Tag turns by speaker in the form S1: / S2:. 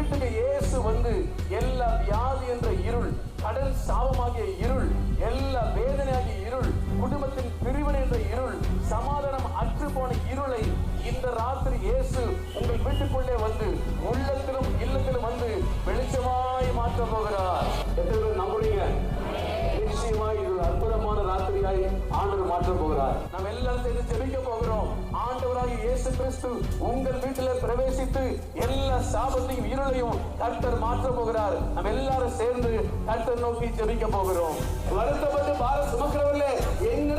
S1: வீட்டுக்கு இயேசு வந்து எல்லா வியாதி என்ற இருள், கடன் சாபமாகிய இருள், எல்லா வேதனையாகிய இருள், குடும்பத்தின் பிரிவினை என்ற இருள், சமாதானம் அற்று போன இருளை இந்த ராத்திரி இயேசு உங்கள் வீட்டுக்குள்ளே வந்து உள்ளத்திலும் இல்லத்திலும் வந்து வெளிச்சமாய் மாற்ற போகிறார். எத்தனை பேர் நம்புறீங்க? நிச்சயமாய் இது அற்புதமான ராத்திரியாய் ஆண்டவர் மாற்ற போகிறார். நாம் எல்லாம் சேர்ந்து ஜெபிக்க போகிறோம். ஆண்டவராகிய இயேசு கிறிஸ்து உங்கள் வீட்டில் பிரவேசித்து எல்லா சாபத்தையும் இருளையும் கர்த்தர் மாற்ற போகிறார். நாம் எல்லாரும் சேர்ந்து கர்த்தர் நோக்கி ஜெபிக்க போகிறோம். வருத்தப்பட்டு பாரம் சுமக்கிறவர்களே, எங்க